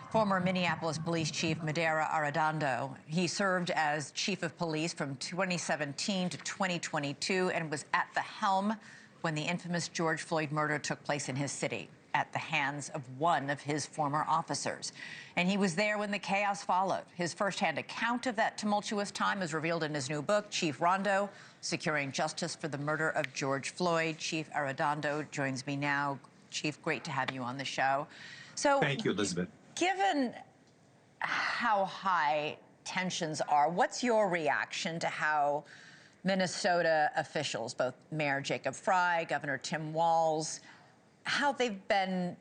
Former Minneapolis Police Chief Medaria Arradondo. He served as chief of police from 2017 to 2022 and was at the helm when the infamous George Floyd murder took place in his city at the hands of one of his former officers. And he was there when the chaos followed. His firsthand account of that tumultuous time is revealed in his new book, Chief Rondo, Securing Justice for the Murder of George Floyd. Chief Arradondo joins me now. Chief, great to have you on the show. So, thank you, Elizabeth. Given how high tensions are, what's your reaction to how Minnesota officials, both Mayor Jacob Frey, Governor Tim Walz, how they've been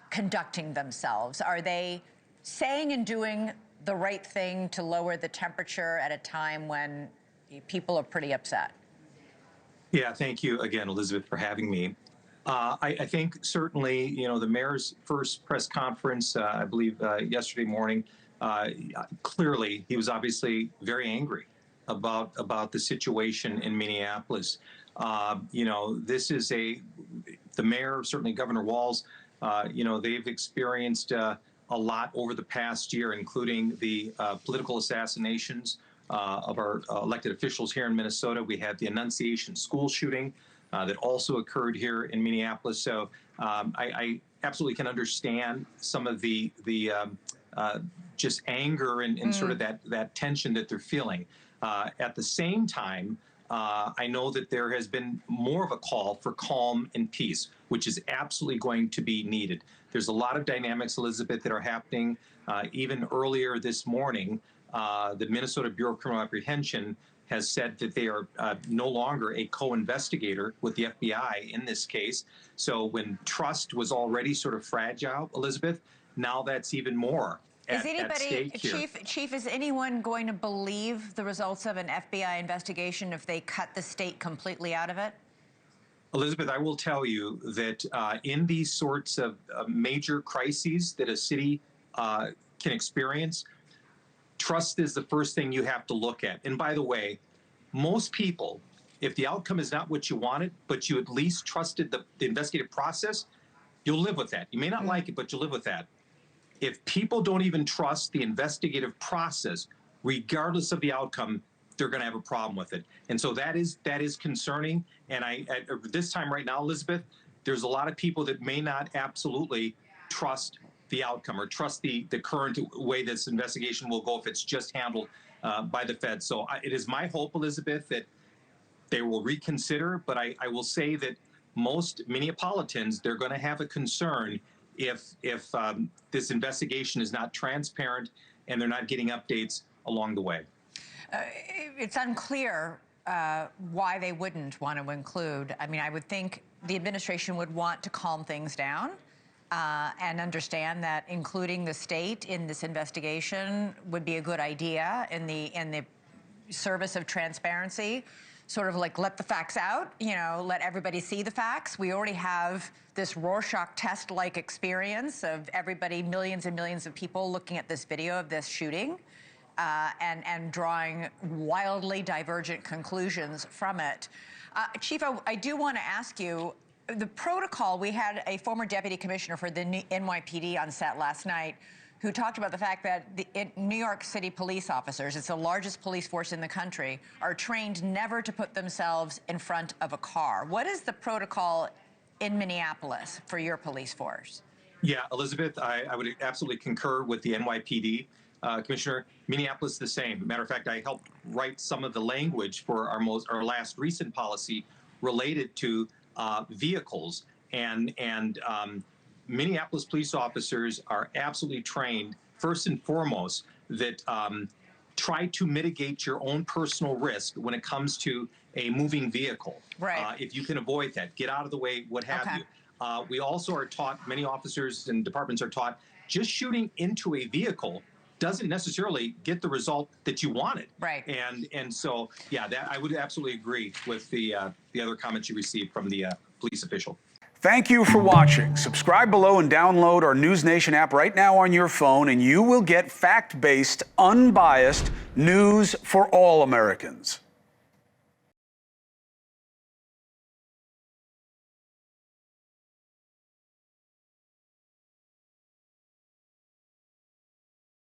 conducting themselves? Are they saying and doing the right thing to lower the temperature at a time when people are pretty upset? Yeah, thank you again, Elizabeth, for having me. I think certainly, the mayor's first press conference, I believe yesterday morning, clearly he was obviously very angry about the situation in Minneapolis. This is the mayor, certainly Governor Walz, they've experienced a lot over the past year, including the political assassinations of our elected officials here in Minnesota. We had the Annunciation school shooting that also occurred here in Minneapolis. So I absolutely can understand some of the just anger and sort of that tension that they're feeling. At the same time, I know that there has been more of a call for calm and peace, which is absolutely going to be needed. There's a lot of dynamics, Elizabeth, that are happening. Even earlier this morning, the Minnesota Bureau of Criminal Apprehension has said that they are no longer a co-investigator with the FBI in this case. So when trust was already sort of fragile, Elizabeth, now that's even more at stake here. Chief, is anyone going to believe the results of an FBI investigation if they cut the state completely out of it? Elizabeth, I will tell you that in these sorts of major crises that a city can experience, trust is the first thing you have to look at. And by the way, most people, if the outcome is not what you wanted, but you at least trusted the investigative process, you'll live with that. You may not like it, but you'll live with that. If people don't even trust the investigative process, regardless of the outcome, they're going to have a problem with it. And so that is concerning. And at this time right now, Elizabeth, there's a lot of people that may not absolutely trust the outcome or trust the current way this investigation will go if it's just handled by the feds. So it is my hope, Elizabeth, that they will reconsider. But I will say that most Minneapolitans, they're going to have a concern if this investigation is not transparent and they're not getting updates along the way. It's unclear why they wouldn't want to include. I mean, I would think the administration would want to calm things down and understand that including the state in this investigation would be a good idea in the service of transparency. Sort of like let the facts out, let everybody see the facts. We already have this Rorschach test-like experience of everybody, millions and millions of people looking at this video of this shooting and drawing wildly divergent conclusions from it. Chief, I do want to ask you, the protocol, we had a former deputy commissioner for the NYPD on set last night who talked about the fact that New York City police officers, it's the largest police force in the country, are trained never to put themselves in front of a car. What is the protocol in Minneapolis for your police force? Yeah, Elizabeth, I would absolutely concur with the NYPD commissioner. Minneapolis, the same. Matter of fact, I helped write some of the language for our last recent policy related to vehicles and Minneapolis police officers are absolutely trained, first and foremost, that try to mitigate your own personal risk when it comes to a moving vehicle. Right. If you can avoid that, get out of the way, what have you. We also are taught, many officers and departments are taught, just shooting into a vehicle doesn't necessarily get the result that you wanted. Right. And so, yeah, that I would absolutely agree with the other comments you received from the police official. Thank you for watching. Subscribe below and download our NewsNation app right now on your phone, and you will get fact-based, unbiased news for all Americans.